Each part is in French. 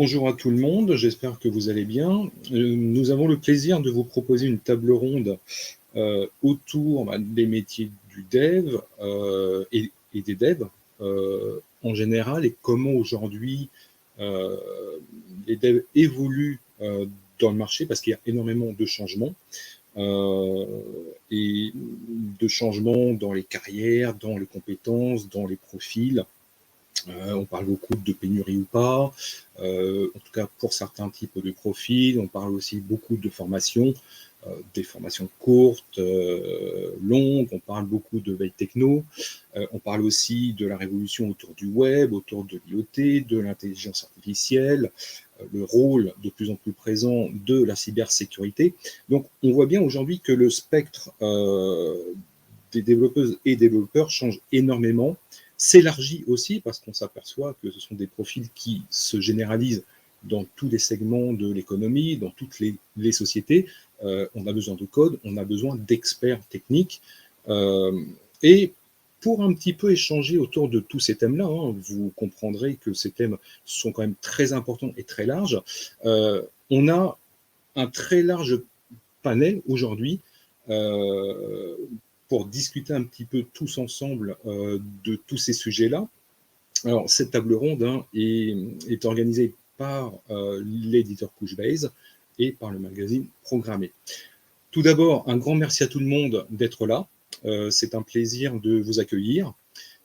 Bonjour à tout le monde, j'espère que vous allez bien. Nous avons le plaisir de vous proposer une table ronde autour des métiers du dev et des devs en général et comment aujourd'hui euh, les devs évoluent dans le marché parce qu'il y a énormément de changements euh, et de changements dans les carrières, dans les compétences, dans les profils. On parle beaucoup de pénurie ou pas, en tout cas pour certains types de profils. On parle aussi beaucoup de formations, des formations courtes, longues. On parle beaucoup de veille techno. On parle aussi de la révolution autour du web, autour de l'IoT, de l'intelligence artificielle, le rôle de plus en plus présent de la cybersécurité. Donc on voit bien aujourd'hui que le spectre des développeuses et développeurs change énormément, s'élargit aussi parce qu'on s'aperçoit que ce sont des profils qui se généralisent dans tous les segments de l'économie, dans toutes les sociétés. On a besoin de code, on a besoin d'experts techniques. Et pour un petit peu échanger autour de tous ces thèmes-là, vous comprendrez que ces thèmes sont quand même très importants et très larges. On a un très large panel aujourd'hui pour discuter un petit peu tous ensemble de tous ces sujets-là. Alors, cette table ronde est organisée par l'éditeur Couchbase et par le magazine Programmé. Tout d'abord, un grand merci à tout le monde d'être là. C'est un plaisir de vous accueillir.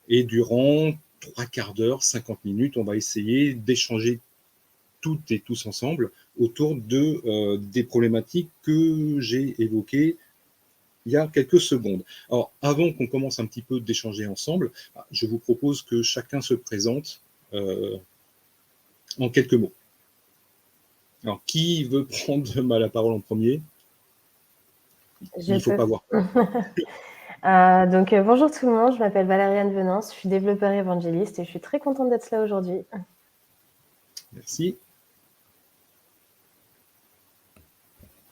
Et durant 3/4 d'heure, 50 minutes, on va essayer d'échanger toutes et tous ensemble autour des problématiques que j'ai évoquées il y a quelques secondes. Alors, avant qu'on commence un petit peu d'échanger ensemble, je vous propose que chacun se présente en quelques mots. Alors, qui veut prendre la parole en premier? Il ne faut pas voir. Bonjour tout le monde, je m'appelle Valériane Venance, je suis développeur évangéliste et je suis très contente d'être là aujourd'hui. Merci.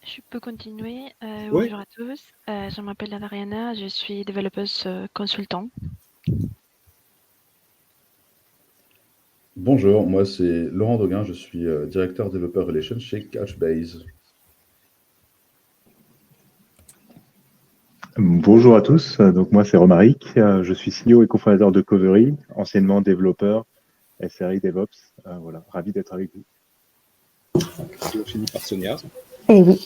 Je peux continuer. Ouais. Bonjour à tous. Je m'appelle Adriana, je suis développeuse consultant. Bonjour, moi c'est Laurent Doguin, je suis directeur développeur Relations chez Couchbase. Bonjour à tous, donc moi c'est Romaric, je suis CEO et cofondateur de Covery, anciennement développeur SRI DevOps. Voilà, ravi d'être avec vous. On finit par Sonia. Eh oui,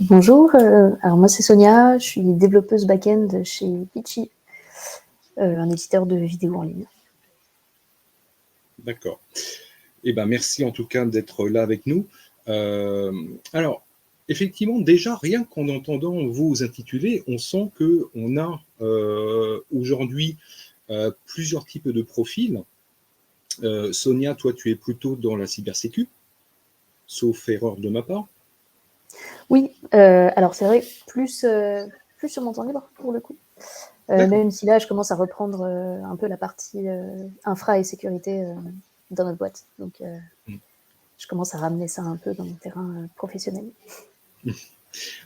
bonjour, alors moi c'est Sonia, je suis développeuse back-end chez Pitchy, un éditeur de vidéos en ligne. D'accord. Eh ben, merci en tout cas d'être là avec nous. Alors, effectivement, déjà, rien qu'en entendant vos intitulés, on sent qu'on a aujourd'hui plusieurs types de profils. Sonia, toi, tu es plutôt dans la cybersécu, sauf erreur de ma part. Oui, alors c'est vrai, plus sur mon temps libre, pour le coup. Même si là, je commence à reprendre un peu la partie infra et sécurité dans notre boîte. Donc, je commence à ramener ça un peu dans mon terrain professionnel.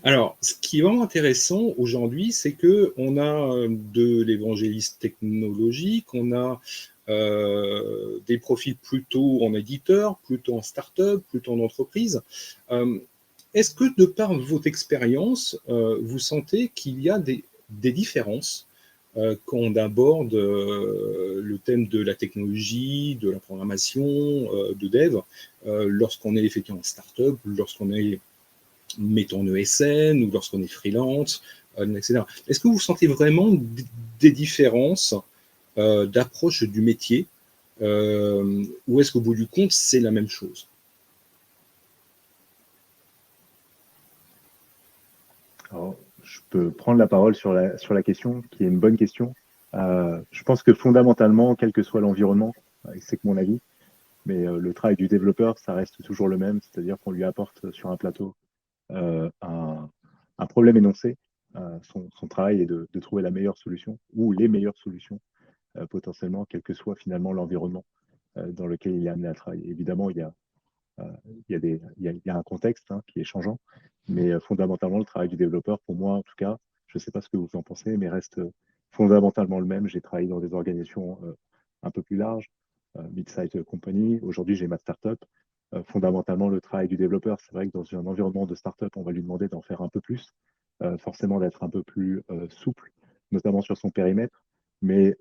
Alors, ce qui est vraiment intéressant aujourd'hui, c'est qu'on a de l'évangéliste technologique, on a des profils plutôt en éditeur, plutôt en start-up, plutôt en entreprise. Est-ce que, de par votre expérience, vous sentez qu'il y a des différences quand on aborde le thème de la technologie, de la programmation, de dev, lorsqu'on est effectivement en start-up, lorsqu'on est mettons en ESN ou lorsqu'on est freelance, etc. Est-ce que vous sentez vraiment des différences d'approche du métier ou est-ce qu'au bout du compte, c'est la même chose? Alors, je peux prendre la parole sur la question, qui est une bonne question. Je pense que fondamentalement, quel que soit l'environnement, c'est que mon avis, mais le travail du développeur, ça reste toujours le même, c'est-à-dire qu'on lui apporte sur un plateau un problème énoncé. Son travail est de trouver la meilleure solution ou les meilleures solutions potentiellement, quel que soit finalement l'environnement dans lequel il est amené à travailler. Évidemment, il y a un contexte qui est changeant, mais fondamentalement, le travail du développeur, pour moi en tout cas, je ne sais pas ce que vous en pensez, mais reste fondamentalement le même. J'ai travaillé dans des organisations un peu plus larges, mid-size company. Aujourd'hui, j'ai ma startup. fondamentalement le travail du développeur. C'est vrai que dans un environnement de startup, on va lui demander d'en faire un peu plus, forcément d'être un peu plus souple, notamment sur son périmètre. Mais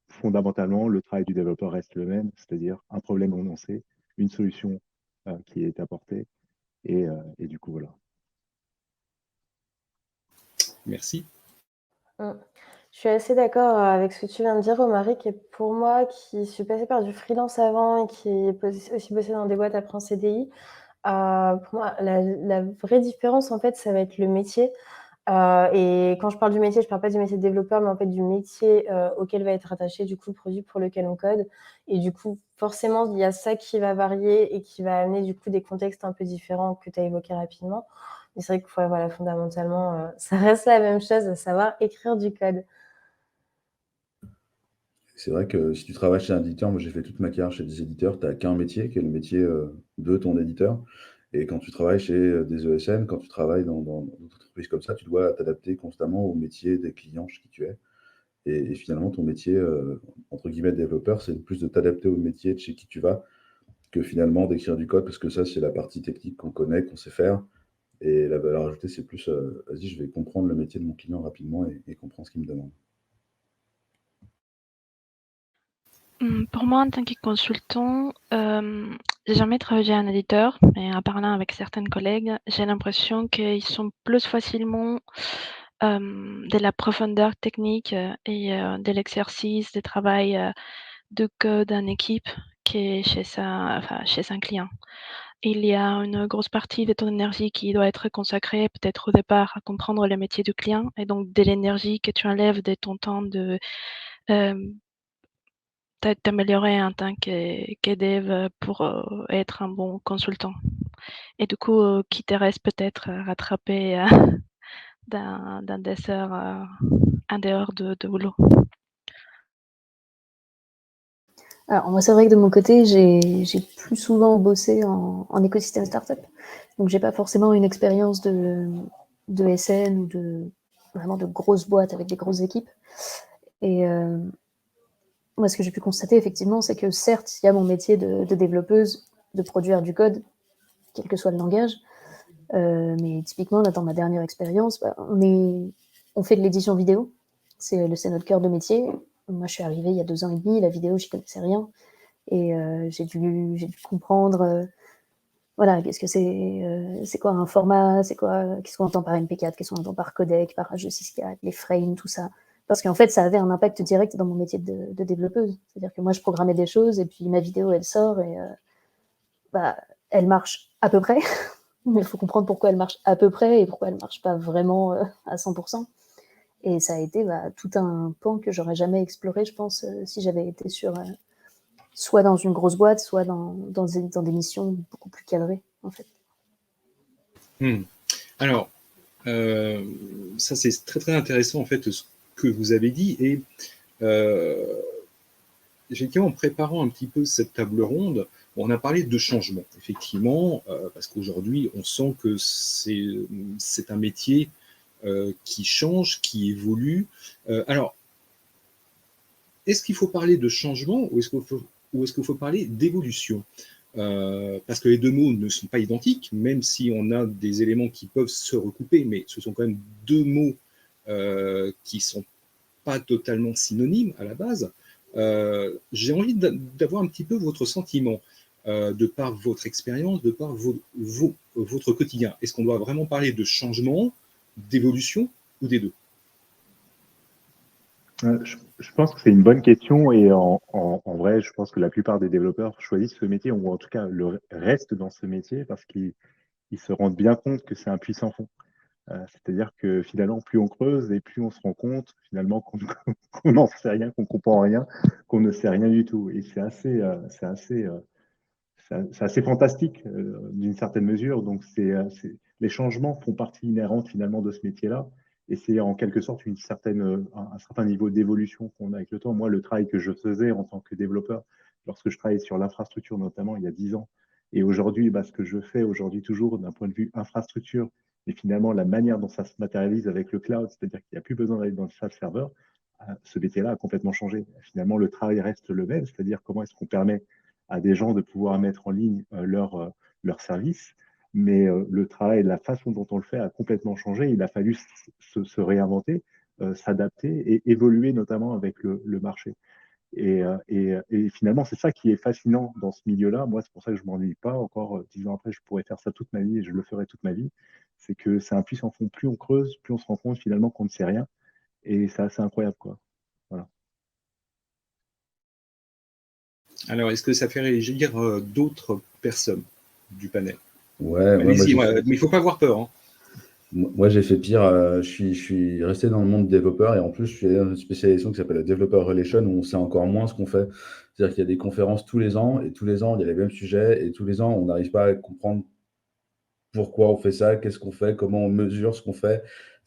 fondamentalement, le travail du développeur reste le même, c'est-à-dire un problème énoncé, une solution qui est apportée, et du coup, voilà. Merci. Mm. Je suis assez d'accord avec ce que tu viens de dire, Romaric, et pour moi, qui suis passée par du freelance avant et qui ai aussi bossé dans des boîtes après en CDI, pour moi, la vraie différence, en fait, ça va être le métier. Et quand je parle du métier, je parle pas du métier de développeur, mais en fait du métier auquel va être attaché du coup le produit pour lequel on code. Et du coup, forcément, il y a ça qui va varier et qui va amener du coup des contextes un peu différents que tu as évoqués rapidement. Mais c'est vrai que voilà, fondamentalement, ça reste la même chose, à savoir écrire du code. C'est vrai que si tu travailles chez un éditeur, moi j'ai fait toute ma carrière chez des éditeurs, tu n'as qu'un métier, qui est le métier de ton éditeur. Et quand tu travailles chez des ESN, quand tu travailles dans d'autres entreprises comme ça, tu dois t'adapter constamment au métier des clients chez qui tu es. Et finalement, ton métier, entre guillemets, développeur, c'est plus de t'adapter au métier de chez qui tu vas que finalement d'écrire du code, parce que ça, c'est la partie technique qu'on connaît, qu'on sait faire. Et la valeur ajoutée, c'est plus, vas-y, je vais comprendre le métier de mon client rapidement et comprendre ce qu'il me demande. Pour moi, en tant que consultant, j'ai jamais travaillé en éditeur, mais en parlant avec certaines collègues, j'ai l'impression qu'ils sont plus facilement de la profondeur technique et de l'exercice de travail de code en équipe que chez un client. Il y a une grosse partie de ton énergie qui doit être consacrée peut-être au départ à comprendre le métier du client et donc de l'énergie que tu enlèves de ton temps de t'améliorer en tant que dev pour être un bon consultant. Et du coup, qui te reste peut-être rattrapé dans des heures en dehors de boulot. Alors, moi, c'est vrai que de mon côté, j'ai plus souvent bossé en écosystème startup. Donc, j'ai pas forcément une expérience de SN ou vraiment de grosses boîtes avec des grosses équipes. Et moi, ce que j'ai pu constater, effectivement, c'est que certes, il y a mon métier de développeuse, de produire du code, quel que soit le langage. Mais typiquement, là, dans ma dernière expérience, on fait de l'édition vidéo. C'est notre cœur de métier. Moi, je suis arrivée il y a 2 ans et demi. La vidéo, j'y connaissais rien. Et j'ai dû comprendre, voilà, qu'est-ce que c'est quoi un format, qu'est-ce qu'on entend par MP4, qu'est-ce qu'on entend par codec, par H264, les frames, tout ça. Parce qu'en fait, ça avait un impact direct dans mon métier de développeuse. C'est-à-dire que moi, je programmais des choses et puis ma vidéo, elle sort et elle marche à peu près. Mais il faut comprendre pourquoi elle marche à peu près et pourquoi elle marche pas vraiment à 100%. Et ça a été tout un pan que j'aurais jamais exploré, je pense, si j'avais été soit dans une grosse boîte, soit dans des missions beaucoup plus cadrées, en fait. Alors, ça c'est très très intéressant en fait ce que vous avez dit, et effectivement en préparant un petit peu cette table ronde, on a parlé de changement, effectivement, parce qu'aujourd'hui on sent que c'est un métier qui change, qui évolue. Alors, est-ce qu'il faut parler de changement ou est-ce qu'il faut parler d'évolution? Parce que les deux mots ne sont pas identiques, même si on a des éléments qui peuvent se recouper, mais ce sont quand même deux mots qui ne sont pas totalement synonymes à la base. J'ai envie d'avoir un petit peu votre sentiment, de par votre expérience, de par votre quotidien. Est-ce qu'on doit vraiment parler de changement, d'évolution ou des deux? Je pense que c'est une bonne question, et en vrai, je pense que la plupart des développeurs choisissent ce métier, ou en tout cas restent dans ce métier, parce qu'ils se rendent bien compte que c'est un puissant fond. C'est-à-dire que finalement, plus on creuse et plus on se rend compte finalement qu'on n'en sait rien, qu'on comprend rien, qu'on ne sait rien du tout. Et c'est assez fantastique d'une certaine mesure. Donc, les changements font partie inhérente finalement de ce métier-là. Et c'est en quelque sorte un certain niveau d'évolution qu'on a avec le temps. Moi, le travail que je faisais en tant que développeur, lorsque je travaillais sur l'infrastructure, notamment il y a 10 ans, et aujourd'hui, ce que je fais aujourd'hui toujours d'un point de vue infrastructure, mais finalement la manière dont ça se matérialise avec le cloud, c'est-à-dire qu'il n'y a plus besoin d'aller dans le SaaS serveur, ce métier-là a complètement changé. Finalement, le travail reste le même, c'est-à-dire comment est-ce qu'on permet à des gens de pouvoir mettre en ligne leur service, mais le travail, la façon dont on le fait a complètement changé. Il a fallu se réinventer, s'adapter et évoluer notamment avec le marché. Et finalement, c'est ça qui est fascinant dans ce milieu-là. Moi, c'est pour ça que je ne m'ennuie pas. Encore 10 ans après, je pourrais faire ça toute ma vie et je le ferai toute ma vie. C'est que c'est un puits sans fond. Plus on creuse, plus on se rend compte finalement qu'on ne sait rien. Et c'est assez incroyable, quoi. Voilà. Alors, est-ce que ça fait réagir d'autres personnes du panel? Ouais, Allez-y, mais il ne faut pas avoir peur. Hein. Moi, j'ai fait pire. Je suis resté dans le monde développeur et en plus, je suis allé dans une spécialisation qui s'appelle la Developer Relation où on sait encore moins ce qu'on fait. C'est-à-dire qu'il y a des conférences tous les ans et tous les ans, il y a les mêmes sujets et tous les ans, on n'arrive pas à comprendre pourquoi on fait ça, qu'est-ce qu'on fait, comment on mesure ce qu'on fait.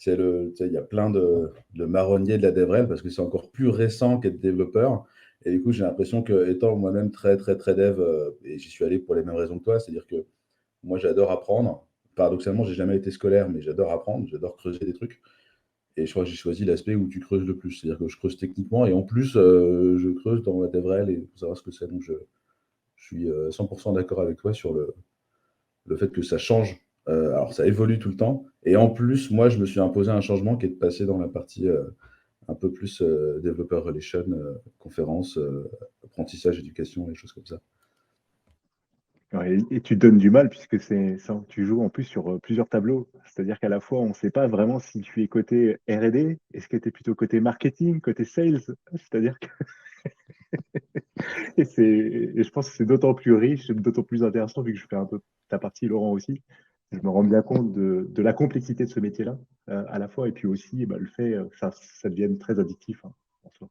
Il y a plein de marronniers de la DevRel parce que c'est encore plus récent qu'être développeur. Et du coup, j'ai l'impression que, étant moi-même très, très, très dev, et j'y suis allé pour les mêmes raisons que toi, c'est-à-dire que moi, j'adore apprendre. Paradoxalement, j'ai jamais été scolaire, mais j'adore apprendre, j'adore creuser des trucs. Et je crois que j'ai choisi l'aspect où tu creuses le plus. C'est-à-dire que je creuse techniquement et en plus, je creuse dans la DevRel et pour savoir ce que c'est. Donc, je suis 100% d'accord avec toi sur le fait que ça change. Alors, ça évolue tout le temps. Et en plus, moi, je me suis imposé un changement qui est de passer dans la partie un peu plus Developer Relation, conférence, apprentissage, éducation, et choses comme ça. Ouais, et tu te donnes du mal puisque tu joues en plus sur plusieurs tableaux. C'est-à-dire qu'à la fois, on ne sait pas vraiment si tu es côté R&D, est-ce que tu es plutôt côté marketing, côté sales. C'est-à-dire que et je pense que c'est d'autant plus riche, d'autant plus intéressant vu que je fais un peu ta partie, Laurent, aussi. Je me rends bien compte de la complexité de ce métier-là, à la fois, et puis aussi le fait que ça devienne très addictif, hein, en soi.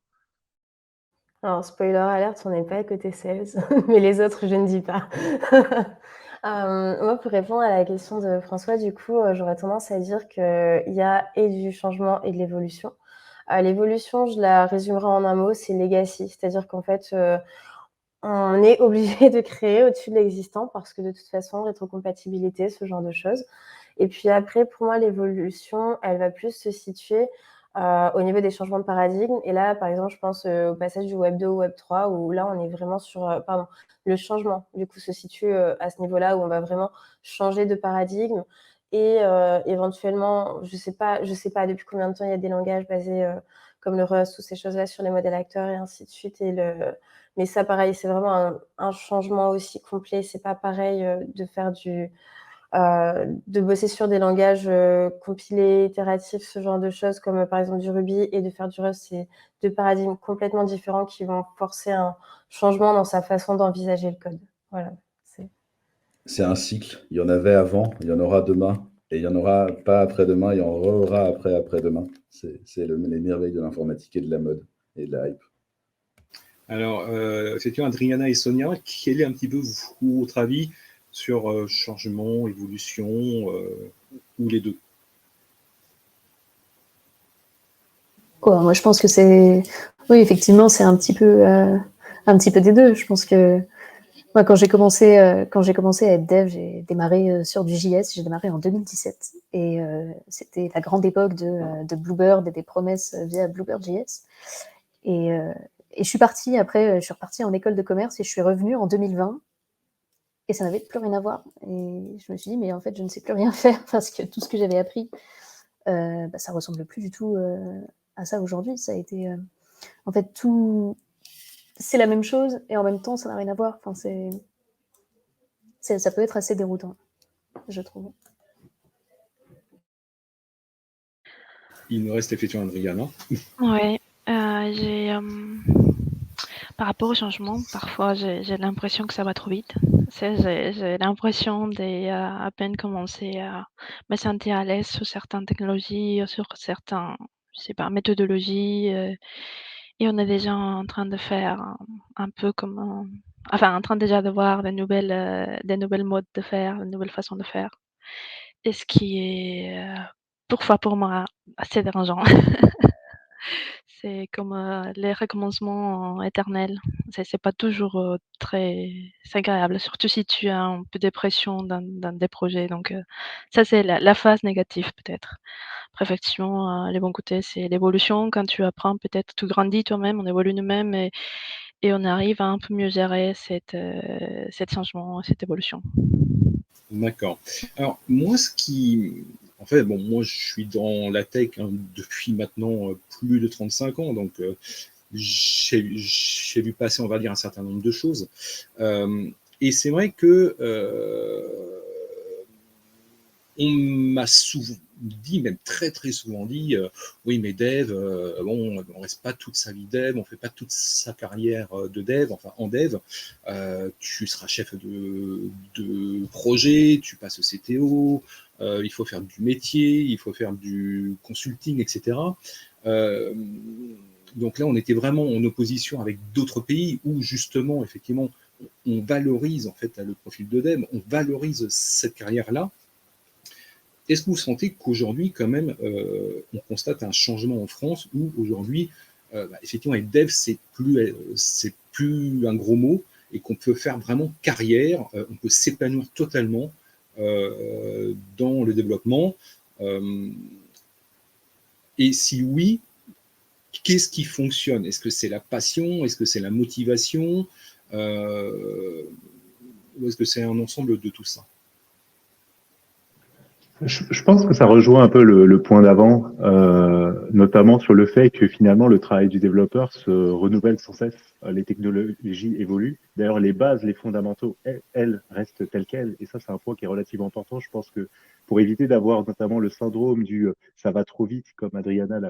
Alors, spoiler alert, on n'est pas côté sales, mais les autres, je ne dis pas. Moi, pour répondre à la question de François, du coup, j'aurais tendance à dire qu'il y a et du changement et de l'évolution. L'évolution, je la résumerai en un mot, c'est legacy. C'est-à-dire qu'en fait, on est obligé de créer au-dessus de l'existant parce que de toute façon, rétrocompatibilité, ce genre de choses. Et puis après, pour moi, l'évolution, elle va plus se situer au niveau des changements de paradigme. Et là, par exemple, je pense au passage du Web 2 au Web 3, où là, on est vraiment sur... le changement, du coup, se situe à ce niveau-là, où on va vraiment changer de paradigme. Et éventuellement, je sais pas depuis combien de temps il y a des langages basés comme le Rust ou ces choses-là sur les modèles acteurs et ainsi de suite. Mais ça, pareil, c'est vraiment un changement aussi complet. C'est pas pareil de faire de bosser sur des langages compilés, itératifs, ce genre de choses, comme par exemple du Ruby, et de faire du Rust. C'est deux paradigmes complètement différents qui vont forcer un changement dans sa façon d'envisager le code. Voilà. C'est un cycle. Il y en avait avant, il y en aura demain, et il n'y en aura pas après-demain, il y en aura après-demain. C'est les merveilles de l'informatique et de la mode et de la hype. Alors, effectivement, Adriana et Sonia, quel est un petit peu votre avis sur changement, évolution, ou les deux? Moi, je pense que oui, effectivement, c'est un petit peu des deux. Je pense que moi, quand j'ai commencé à être dev, j'ai démarré sur du JS. J'ai démarré en 2017 et c'était la grande époque de Bluebird et des promesses via Bluebird JS. Et je suis partie après, je suis repartie en école de commerce et je suis revenue en 2020 et ça n'avait plus rien à voir. Et je me suis dit, mais en fait, je ne sais plus rien faire parce que tout ce que j'avais appris, ça ressemble plus du tout à ça aujourd'hui. Ça a été, en fait, tout, c'est la même chose et en même temps, ça n'a rien à voir. Enfin, ça peut être assez déroutant, je trouve. Il nous reste effectivement Adriana. Oui, par rapport au changement, parfois j'ai l'impression que ça va trop vite. J'ai l'impression d'à peine commencer à me sentir à l'aise sur certaines technologies, sur certaines, je sais pas, méthodologies, et on est déjà en train de faire un peu comme, en train déjà de voir des nouvelles modes de faire, de nouvelles façons de faire. Et ce qui est parfois pour moi assez dérangeant. C'est comme les recommencements éternels. C'est pas toujours très agréable, surtout si tu as un peu de pression dans des projets. Donc, ça, c'est la phase négative peut-être. Après, effectivement, les bons côtés, c'est l'évolution. Quand tu apprends, peut-être tu grandis toi-même, on évolue nous-mêmes et on arrive à un peu mieux gérer cette changement, cette évolution. D'accord. Alors, moi, en fait, bon, moi, je suis dans la tech depuis maintenant plus de 35 ans, donc j'ai vu passer, on va dire, un certain nombre de choses. Et c'est vrai que on m'a souvent dit, même très très souvent dit, oui, mais dev, bon, on reste pas toute sa vie dev, on fait pas toute sa carrière de dev, enfin en dev. Tu seras chef de projet, tu passes au CTO, il faut faire du métier, il faut faire du consulting, etc. Euh, donc là, on était vraiment en opposition avec d'autres pays où justement, effectivement, on valorise en fait le profil de dev, on valorise cette carrière-là. Est-ce que vous sentez qu'aujourd'hui, quand même, on constate un changement en France où aujourd'hui, effectivement, être dev, c'est plus un gros mot et qu'on peut faire vraiment carrière, on peut s'épanouir totalement dans le développement. Et si oui, qu'est-ce qui fonctionne? Est-ce que c'est la passion? Est-ce que c'est la motivation? Ou est-ce que c'est un ensemble de tout ça? Je pense que ça rejoint un peu le point d'avant, notamment sur le fait que finalement le travail du développeur se renouvelle sans cesse. Les technologies évoluent. D'ailleurs, les bases, les fondamentaux, elles restent telles quelles. Et ça, c'est un point qui est relativement important. Je pense que pour éviter d'avoir notamment le syndrome du ça va trop vite, comme Adriana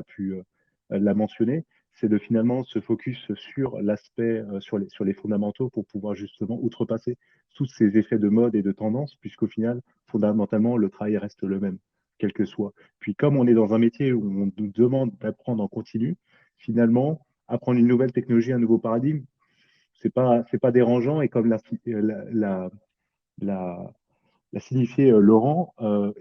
l'a mentionné, c'est de finalement se focus sur l'aspect, sur les fondamentaux pour pouvoir justement outrepasser tous ces effets de mode et de tendance, puisqu'au final, fondamentalement, le travail reste le même, quel que soit. Puis comme on est dans un métier où on nous demande d'apprendre en continu, finalement, apprendre une nouvelle technologie, un nouveau paradigme, c'est pas dérangeant. Et comme l'a signifié Laurent,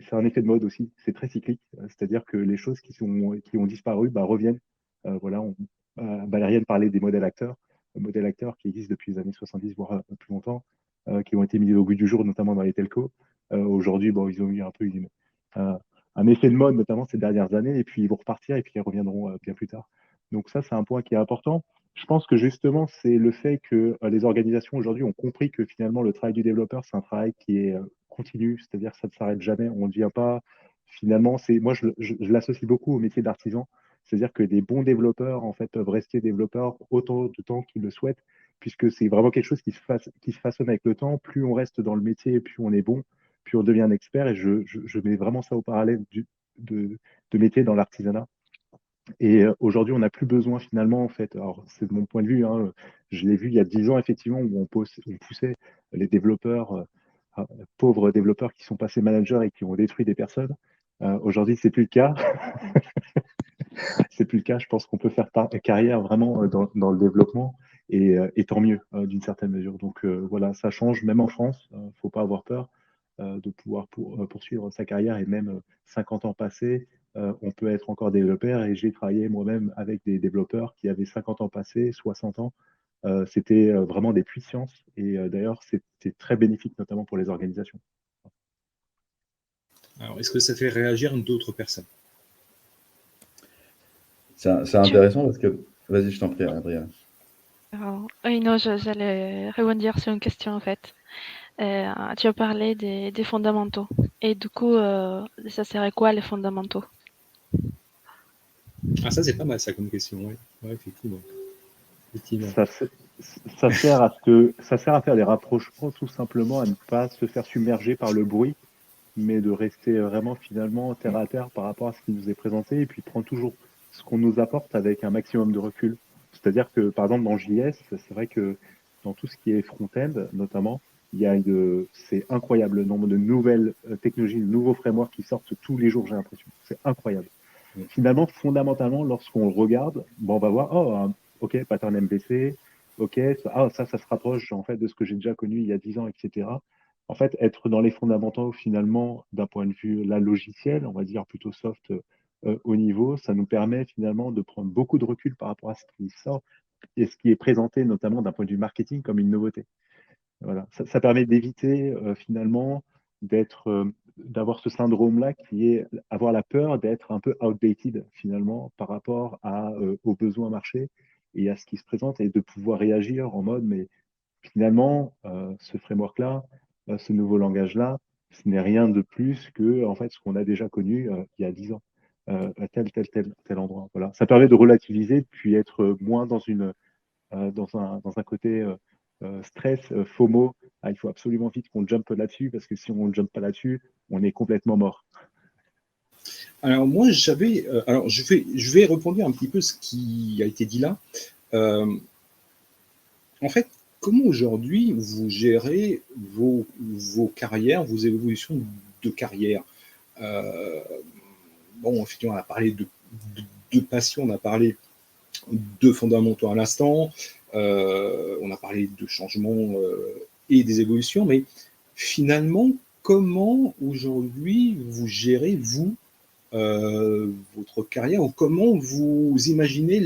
c'est un effet de mode aussi. C'est très cyclique. C'est-à-dire que les choses qui ont disparu reviennent. Voilà, Valériane parlait des modèles acteurs qui existent depuis les années 70, voire plus longtemps, qui ont été mis au goût du jour, notamment dans les telcos. Aujourd'hui, bon, ils ont eu un peu euh, un effet de mode, notamment ces dernières années, et puis ils vont repartir et puis ils reviendront bien plus tard. Donc ça, c'est un point qui est important. Je pense que justement, c'est le fait que les organisations aujourd'hui ont compris que finalement, le travail du développeur, c'est un travail qui est continu, c'est-à-dire que ça ne s'arrête jamais. On ne devient pas, finalement, moi, je l'associe beaucoup au métier d'artisan. C'est-à-dire que des bons développeurs, en fait, peuvent rester développeurs autant de temps qu'ils le souhaitent, puisque c'est vraiment quelque chose qui se façonne avec le temps. Plus on reste dans le métier, plus on est bon, plus on devient un expert. Et je mets vraiment ça au parallèle de métier dans l'artisanat. Et aujourd'hui, on n'a plus besoin finalement, en fait, alors c'est de mon point de vue, hein, je l'ai vu il y a 10 ans, effectivement, où on poussait les développeurs, pauvres développeurs qui sont passés managers et qui ont détruit des personnes. Aujourd'hui, c'est plus le cas. C'est plus le cas. Je pense qu'on peut faire carrière vraiment dans le développement et tant mieux d'une certaine mesure. Donc voilà, ça change même en France. Il ne faut pas avoir peur de pouvoir poursuivre sa carrière et même 50 ans passés, on peut être encore développeur et j'ai travaillé moi-même avec des développeurs qui avaient 50 ans passés, 60 ans. C'était vraiment des puissances et d'ailleurs c'était très bénéfique notamment pour les organisations. Alors, est-ce que ça fait réagir d'autres personnes? C'est intéressant parce que. Vas-y, je t'en prie, Adrien. Oui, non, j'allais rebondir sur une question en fait. Tu as parlé des fondamentaux. Et du coup, ça serait quoi les fondamentaux? Ah, ça, c'est pas mal, ça, comme question, oui. Ouais, effectivement. Ça, ça sert à faire des rapprochements tout simplement, à ne pas se faire submerger par le bruit, mais de rester vraiment finalement terre à terre par rapport à ce qui nous est présenté et puis prendre toujours ce qu'on nous apporte avec un maximum de recul. C'est-à-dire que par exemple dans JS, c'est vrai que dans tout ce qui est front-end notamment, c'est incroyable le nombre de nouvelles technologies, de nouveaux frameworks qui sortent tous les jours, j'ai l'impression. C'est incroyable. Finalement, fondamentalement, lorsqu'on le regarde, bon, on va voir, oh, ok, pattern MVC, ok, ça se rapproche en fait de ce que j'ai déjà connu il y a 10 ans, etc. En fait, être dans les fondamentaux, finalement, d'un point de vue là, logiciel, on va dire plutôt soft au niveau, ça nous permet finalement de prendre beaucoup de recul par rapport à ce qui sort et ce qui est présenté, notamment d'un point de vue marketing, comme une nouveauté. Voilà. Ça permet d'éviter finalement d'avoir ce syndrome-là qui est avoir la peur d'être un peu outdated finalement par rapport aux besoins marchés et à ce qui se présente et de pouvoir réagir en mode, mais finalement, ce framework-là, ce nouveau langage-là, ce n'est rien de plus que en fait, ce qu'on a déjà connu il y a 10 ans, à tel endroit. Voilà. Ça permet de relativiser, puis être moins dans un côté stress, FOMO. Ah, il faut absolument vite qu'on jump là-dessus, parce que si on ne jump pas là-dessus, on est complètement mort. Alors moi, alors je vais répondre un petit peu ce qui a été dit là. En fait, comment aujourd'hui vous gérez vos carrières, vos évolutions de carrière? Bon, effectivement, on a parlé de passion, on a parlé de fondamentaux à l'instant, on a parlé de changements et des évolutions, mais finalement, comment aujourd'hui vous gérez, vous, votre carrière, ou comment vous imaginez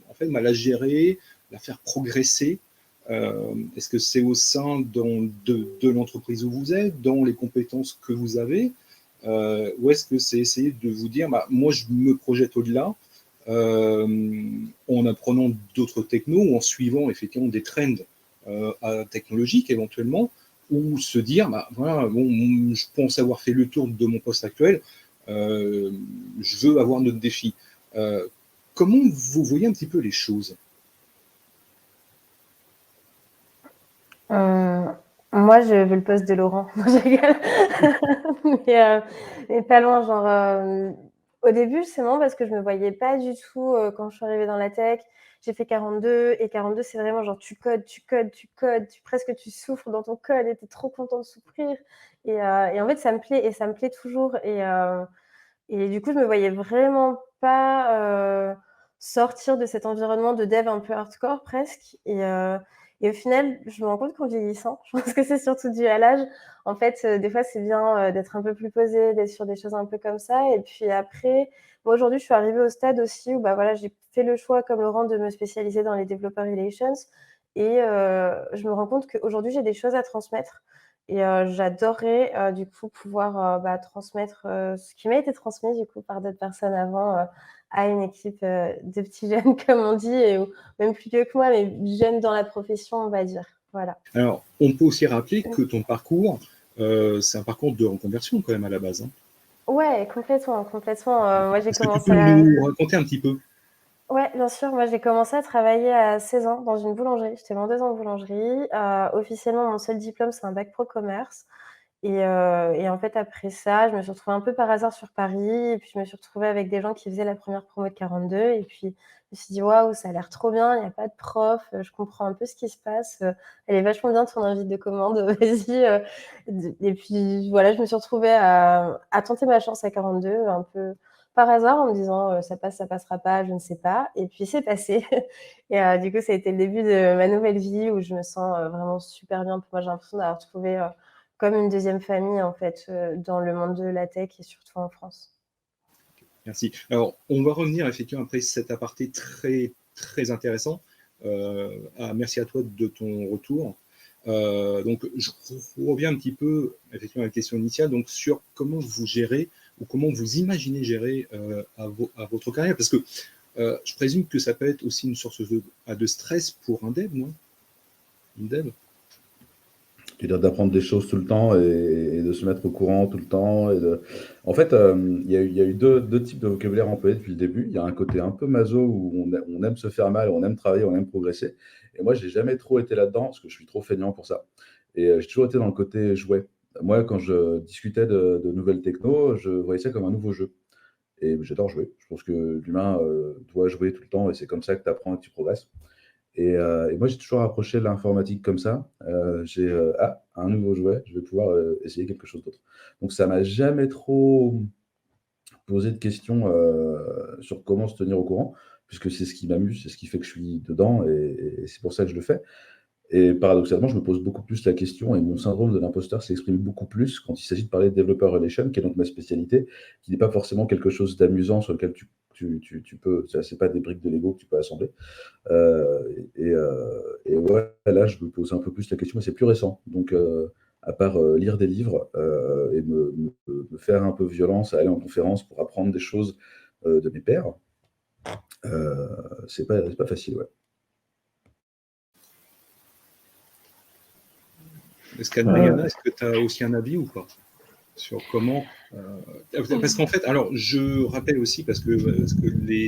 en fait, la gérer, la faire progresser? Est-ce que c'est au sein de l'entreprise où vous êtes, dans les compétences que vous avez, ou est-ce que c'est essayer de vous dire, moi je me projette au-delà, en apprenant d'autres technos ou en suivant effectivement des trends technologiques éventuellement, ou se dire, voilà, bon, je pense avoir fait le tour de mon poste actuel, je veux avoir notre défi. Comment vous voyez un petit peu les choses? Moi, je veux le poste de Laurent. Je rigole. Mais pas loin. Genre, au début, c'est marrant parce que je me voyais pas du tout quand je suis arrivée dans la tech. J'ai fait 42 et 42, c'est vraiment genre tu codes, presque tu souffres dans ton code et tu es trop content de souffrir. Et en fait, ça me plaît et ça me plaît toujours. Et du coup, je me voyais vraiment pas sortir de cet environnement de dev un peu hardcore presque. Et au final, je me rends compte qu'en vieillissant, je pense que c'est surtout dû à l'âge. En fait, des fois, c'est bien d'être un peu plus posé, d'être sur des choses un peu comme ça. Et puis après, moi aujourd'hui, je suis arrivée au stade aussi où voilà, j'ai fait le choix, comme Laurent, de me spécialiser dans les developer relations. Et je me rends compte qu'aujourd'hui, j'ai des choses à transmettre. Et j'adorerais du coup pouvoir transmettre ce qui m'a été transmis du coup par d'autres personnes avant à une équipe de petits jeunes comme on dit, ou même plus vieux que moi, mais jeunes dans la profession, on va dire. Voilà. Alors, on peut aussi rappeler que ton parcours, c'est un parcours de reconversion quand même à la base. Hein. Ouais, complètement, complètement. Moi, j'ai Est-ce que tu commencé peux à... nous raconter un petit peu? Ouais, bien sûr. Moi, j'ai commencé à travailler à 16 ans dans une boulangerie. J'étais vendeuse en boulangerie. Officiellement, mon seul diplôme, c'est un bac pro commerce. Et en fait, après ça, je me suis retrouvée un peu par hasard sur Paris. Et puis, je me suis retrouvée avec des gens qui faisaient la première promo de 42. Et puis, je me suis dit, waouh, ça a l'air trop bien. Il n'y a pas de prof. Je comprends un peu ce qui se passe. Elle est vachement bien, ton invite de commande. Vas-y. Et puis, voilà, je me suis retrouvée à tenter ma chance à 42, un peu par hasard, en me disant, ça passe, ça passera pas, je ne sais pas. Et puis, c'est passé. Et du coup, ça a été le début de ma nouvelle vie où je me sens vraiment super bien. Moi, j'ai l'impression d'avoir trouvé comme une deuxième famille, en fait, dans le monde de la tech et surtout en France. Merci. Alors, on va revenir effectivement après cet aparté très, très intéressant. Merci à toi de ton retour. Donc, je reviens un petit peu effectivement à la question initiale, donc sur comment vous gérez ou comment vous imaginez gérer à votre carrière, parce que je présume que ça peut être aussi une source de stress pour un dev, non? Une dev? Tu veux dire d'apprendre des choses tout le temps et de se mettre au courant tout le temps. En fait, il y a eu deux types de vocabulaire employés depuis le début. Il y a un côté un peu maso où on aime se faire mal, on aime travailler, on aime progresser. Et moi, j'ai jamais trop été là-dedans parce que je suis trop feignant pour ça. Et j'ai toujours été dans le côté jouet. Moi, quand je discutais de nouvelles techno, je voyais ça comme un nouveau jeu. Et j'adore jouer. Je pense que l'humain doit jouer tout le temps et c'est comme ça que tu apprends et que tu progresses. Et moi, j'ai toujours approché l'informatique comme ça. Un nouveau jouet, je vais pouvoir essayer quelque chose d'autre. Donc, ça m'a jamais trop posé de questions sur comment se tenir au courant, puisque c'est ce qui m'amuse, c'est ce qui fait que je suis dedans, et c'est pour ça que je le fais. Et paradoxalement, je me pose beaucoup plus la question, et mon syndrome de l'imposteur s'exprime beaucoup plus quand il s'agit de parler de Developer Relation, qui est donc ma spécialité, qui n'est pas forcément quelque chose d'amusant sur lequel tu peux. C'est pas des briques de Lego que tu peux assembler. Et ouais, là, je me pose un peu plus la question, mais c'est plus récent. Donc, à part lire des livres et me faire un peu violence à aller en conférence pour apprendre des choses de mes pairs, C'est pas facile, ouais. Est-ce qu'Adriana, est-ce que tu as aussi un avis ou pas sur comment parce qu'en fait, alors je rappelle aussi parce que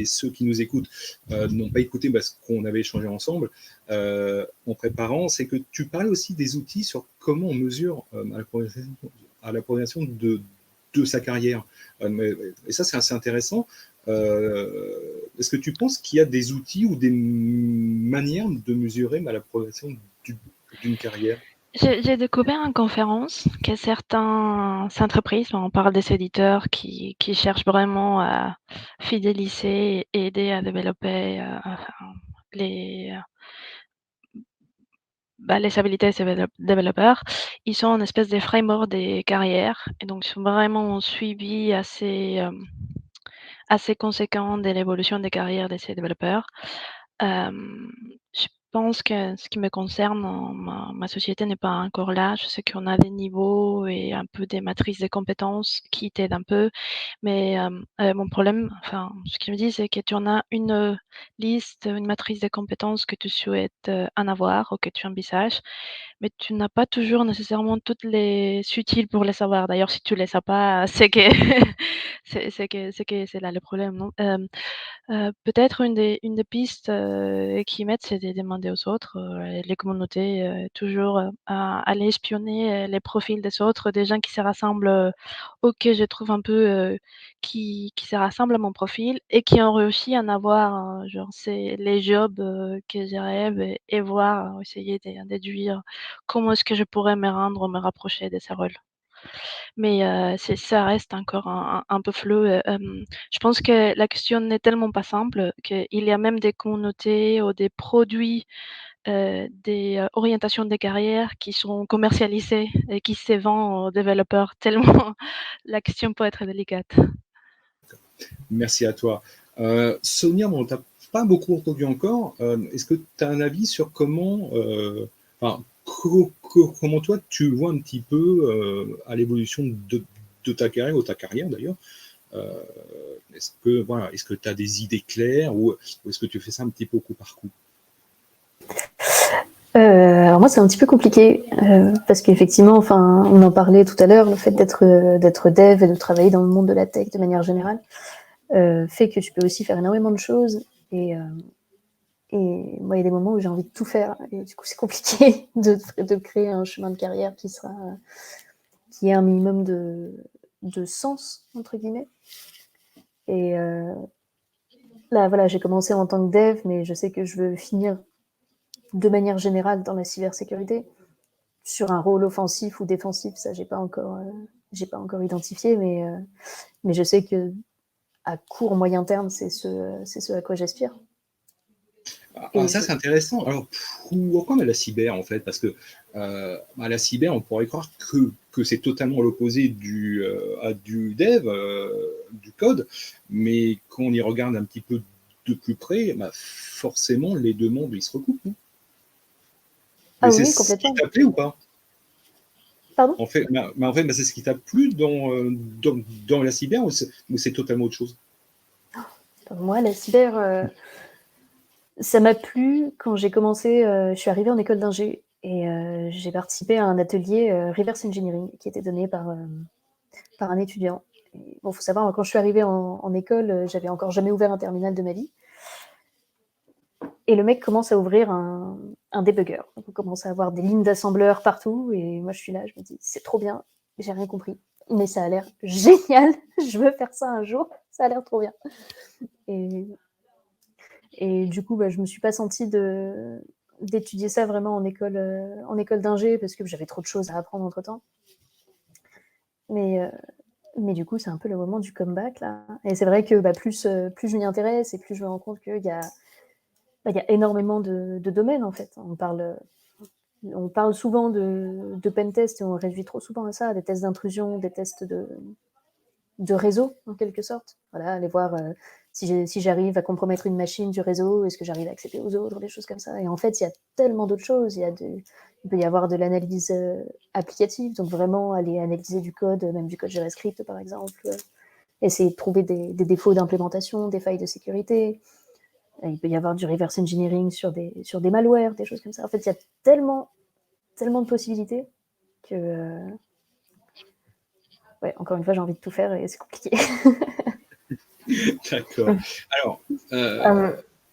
ceux qui nous écoutent n'ont pas écouté ce qu'on avait échangé ensemble en préparant, c'est que tu parles aussi des outils sur comment on mesure à la progression de sa carrière. Et ça, c'est assez intéressant. Est-ce que tu penses qu'il y a des outils ou des manières de mesurer la progression d'une carrière? J'ai découvert en conférence que certaines entreprises, on parle des éditeurs qui cherchent vraiment à fidéliser et aider à développer les, les habilités des développeurs. Ils ont une espèce de framework des carrières et donc ils sont vraiment suivi assez conséquent de l'évolution des carrières de ces développeurs. Je pense que ce qui me concerne, ma société n'est pas encore là. Je sais qu'on a des niveaux et un peu des matrices de compétences qui t'aident un peu, mais mon problème, enfin, ce qu'ils me disent, c'est que tu en as une liste, une matrice de compétences que tu souhaites en avoir ou que tu envisages, mais tu n'as pas toujours nécessairement toutes les utiles pour les savoir. D'ailleurs, si tu les as pas, c'est que c'est là le problème, non? Peut-être une des pistes, qu'ils mettent, c'est de demander aux autres, les communautés, toujours, à aller espionner, les profils des autres, des gens qui se rassemblent, ou que je trouve un peu, qui se rassemblent à mon profil et qui ont réussi à en avoir, genre c'est les jobs, que je rêve et voir, essayer de déduire comment est-ce que je pourrais me rendre ou me rapprocher de ces rôles. Mais ça reste encore un peu flou, je pense que la question n'est tellement pas simple qu'il y a même des communautés ou des produits, des, orientations de carrière qui sont commercialisés et qui se vendent aux développeurs tellement la question peut être délicate. Merci à toi. Sonia, on t'a pas beaucoup entendu encore. Est-ce que tu as un avis sur comment, comment toi tu vois un petit peu à l'évolution de ta carrière, ou ta carrière d'ailleurs, est-ce que tu as des idées claires ou est-ce que tu fais ça un petit peu au coup par coup? Alors moi, c'est un petit peu compliqué parce qu'effectivement, enfin, on en parlait tout à l'heure, le fait d'être dev et de travailler dans le monde de la tech de manière générale fait que tu peux aussi faire énormément de choses et moi, il y a des moments où j'ai envie de tout faire et du coup, c'est compliqué de créer un chemin de carrière qui ait un minimum de sens entre guillemets. Et là, voilà, j'ai commencé en tant que dev, mais je sais que je veux finir de manière générale dans la cybersécurité. Sur un rôle offensif ou défensif, ça, j'ai pas encore identifié, mais je sais que à court, moyen terme, c'est ce à quoi j'aspire. Ça, c'est intéressant. Alors, pourquoi la cyber, en fait? Parce que la cyber, on pourrait croire que c'est totalement l'opposé du dev, du code, mais quand on y regarde un petit peu de plus près, forcément, les deux mondes, ils se recoupent. Non? Ah mais oui, c'est complètement. Ce qui t'a plu ou pas? Pardon? En fait, c'est ce qui t'a plu dans la cyber, ou c'est totalement autre chose? Moi, la cyber, ça m'a plu quand j'ai commencé, je suis arrivée en école d'ingé et j'ai participé à un atelier reverse engineering qui était donné par un étudiant. Et bon, faut savoir, quand je suis arrivée en école, j'avais encore jamais ouvert un terminal de ma vie. Et le mec commence à ouvrir un débugger. Donc on commence à avoir des lignes d'assembleurs partout. Et moi, je suis là, je me dis, c'est trop bien, j'ai rien compris. Mais ça a l'air génial, je veux faire ça un jour, ça a l'air trop bien. Et du coup, je me suis pas sentie d'étudier ça vraiment en école d'ingé parce que j'avais trop de choses à apprendre entre-temps. Mais du coup, c'est un peu le moment du comeback, là. Et c'est vrai que plus je m'y intéresse et plus je me rends compte qu'il y a énormément de domaines, en fait. On parle souvent de pentest et on réduit trop souvent à ça, des tests d'intrusion, des tests de réseau, en quelque sorte. Voilà, aller voir si j'arrive à compromettre une machine du réseau, est-ce que j'arrive à accéder aux autres, des choses comme ça. Et en fait, il y a tellement d'autres choses. Il peut y avoir de l'analyse applicative, donc vraiment aller analyser du code, même du code JavaScript, par exemple. Il essayer de trouver des défauts d'implémentation, des failles de sécurité. Il peut y avoir du reverse engineering sur des malwares, des choses comme ça. En fait, il y a tellement de possibilités que, ouais, encore une fois, j'ai envie de tout faire et c'est compliqué. D'accord. Alors,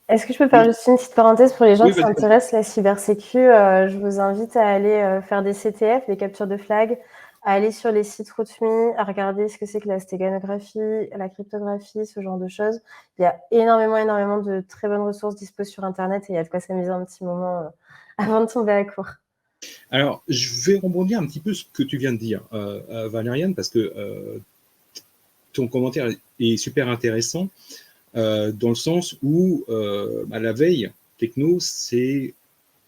est-ce que je peux faire juste une petite parenthèse pour les gens Oui, qui vas-y. s'intéressent à la cybersécu? Je vous invite à aller faire des CTF, des captures de flag, à aller sur les sites RootMe, à regarder ce que c'est que la stéganographie, la cryptographie, ce genre de choses. Il y a énormément de très bonnes ressources dispo sur Internet et il y a de quoi s'amuser un petit moment avant de tomber à court. Alors, je vais rebondir un petit peu ce que tu viens de dire, Valériane, parce que ton commentaire est super intéressant, dans le sens où la veille techno, c'est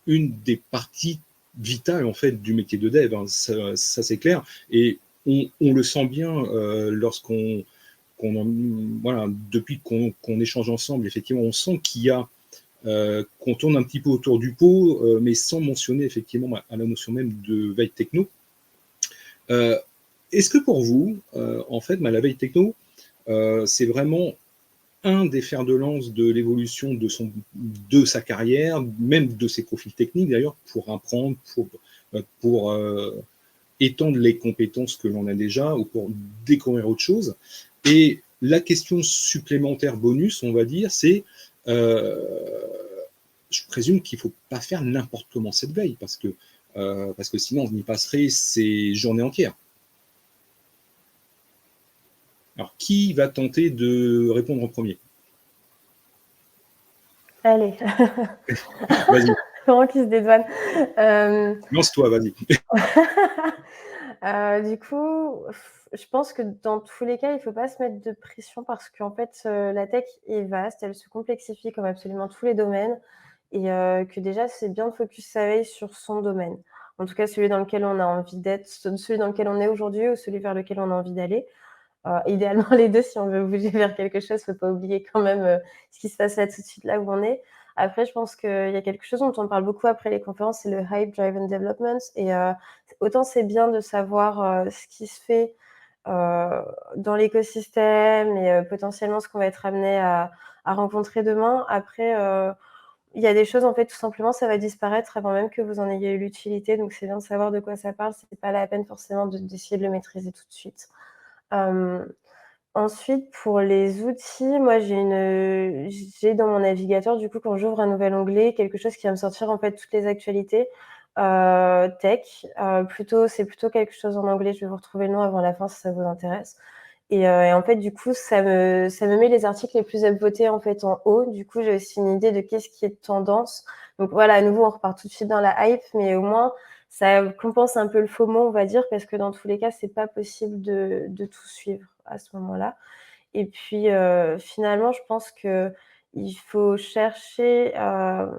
une des parties vitales en fait du métier de dev, hein. Ça c'est clair, et on le sent bien lorsqu'on voilà, depuis qu'on échange ensemble, effectivement, on sent qu'il y a qu'on tourne un petit peu autour du pot, mais sans mentionner effectivement à la notion même de veille techno. Est-ce que pour vous, en fait, la veille techno, c'est vraiment un des fers de lance de l'évolution de sa carrière, même de ses profils techniques d'ailleurs, pour apprendre, pour étendre les compétences que l'on a déjà ou pour découvrir autre chose. Et la question supplémentaire bonus, on va dire, c'est je présume qu'il ne faut pas faire n'importe comment cette veille, parce que sinon on y passerait ces journées entières. Alors, qui va tenter de répondre en premier? Allez. Vas-y. Laurent qui se dédouane. Lance-toi, vas-y. Du coup, je pense que dans tous les cas, il ne faut pas se mettre de pression parce qu'en fait, la tech est vaste, elle se complexifie comme absolument tous les domaines et que déjà, c'est bien de focus sa veille sur son domaine. En tout cas, celui dans lequel on a envie d'être, celui dans lequel on est aujourd'hui ou celui vers lequel on a envie d'aller. Idéalement les deux, si on veut bouger vers quelque chose, il ne faut pas oublier quand même ce qui se passe là tout de suite, là où on est. Après, je pense qu'il y a quelque chose dont on parle beaucoup après les conférences, c'est le Hype Driven Development. Et autant c'est bien de savoir ce qui se fait dans l'écosystème et potentiellement ce qu'on va être amené à rencontrer demain. Après, il y a des choses, en fait, tout simplement, ça va disparaître avant même que vous en ayez eu l'utilité. Donc, c'est bien de savoir de quoi ça parle. C'est pas la peine forcément d'essayer de le maîtriser tout de suite. Ensuite, pour les outils, moi, j'ai dans mon navigateur, du coup, quand j'ouvre un nouvel onglet, quelque chose qui va me sortir, en fait, toutes les actualités tech. C'est plutôt quelque chose en anglais. Je vais vous retrouver le nom avant la fin si ça vous intéresse. Et en fait, du coup, ça me met les articles les plus upvotés en fait en haut. Du coup, j'ai aussi une idée de qu'est-ce qui est tendance. Donc voilà, à nouveau, on repart tout de suite dans la hype, mais au moins, ça compense un peu le FOMO, on va dire, parce que dans tous les cas, c'est pas possible de tout suivre à ce moment-là. Et puis, finalement, je pense qu'il faut chercher à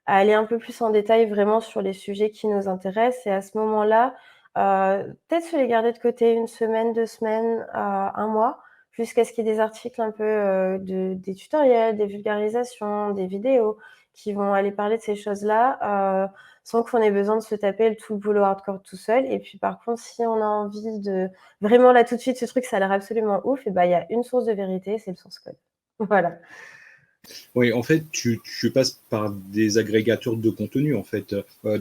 aller un peu plus en détail vraiment sur les sujets qui nous intéressent. Et à ce moment-là, peut-être se les garder de côté 1 semaine, 2 semaines, 1 mois, jusqu'à ce qu'il y ait des articles un peu des tutoriels, des vulgarisations, des vidéos qui vont aller parler de ces choses-là, sans qu'on ait besoin de se taper tout le boulot hardcore tout seul. Et puis par contre, si on a envie de vraiment là tout de suite, ce truc, ça a l'air absolument ouf, et il y a une source de vérité, c'est le source code. Voilà. Oui, en fait, tu passes par des agrégateurs de contenu, en fait. Ouais,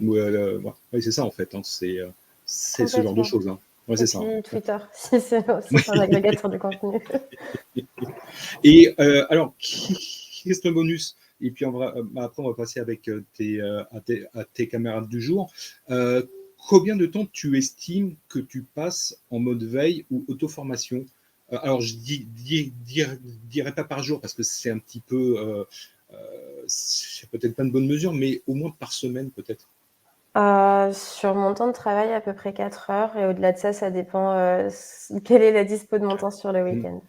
c'est ça, en fait. Hein, c'est ce genre de choses. Hein. Ouais, c'est ça. Puis Twitter, si c'est aussi un agrégateur de contenu. Et alors, question bonus. Et puis après, on va passer avec à tes camarades du jour. Combien de temps tu estimes que tu passes en mode veille ou auto-formation? Alors, je dirais pas par jour parce que c'est un petit peu, c'est peut-être pas une bonne mesure, mais au moins par semaine peut-être. Sur mon temps de travail, à peu près 4 heures. Et au-delà de ça, ça dépend quelle est la dispo de mon temps sur le week-end.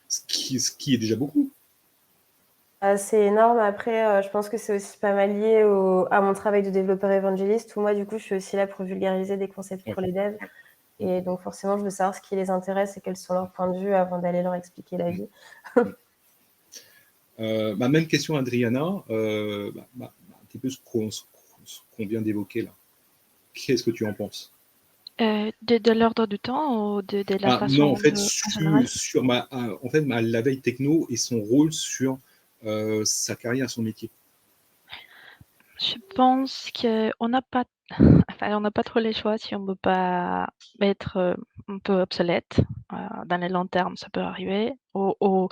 Ce qui est déjà beaucoup. C'est énorme. Après, je pense que c'est aussi pas mal lié à mon travail de développeur évangéliste, où moi, du coup, je suis aussi là pour vulgariser des concepts pour les devs. Et donc, forcément, je veux savoir ce qui les intéresse et quels sont leurs points de vue avant d'aller leur expliquer la vie. Même question, Adriana. Un petit peu ce qu'on vient d'évoquer là. Qu'est-ce que tu en penses? De l'ordre du temps ou de la Non, façon en fait, en général? la veille techno et son rôle sur sa carrière, son métier. Je pense qu'on n'a pas on n'a pas trop les choix si on ne veut pas être, un peu obsolète. Dans le long terme, ça peut arriver ou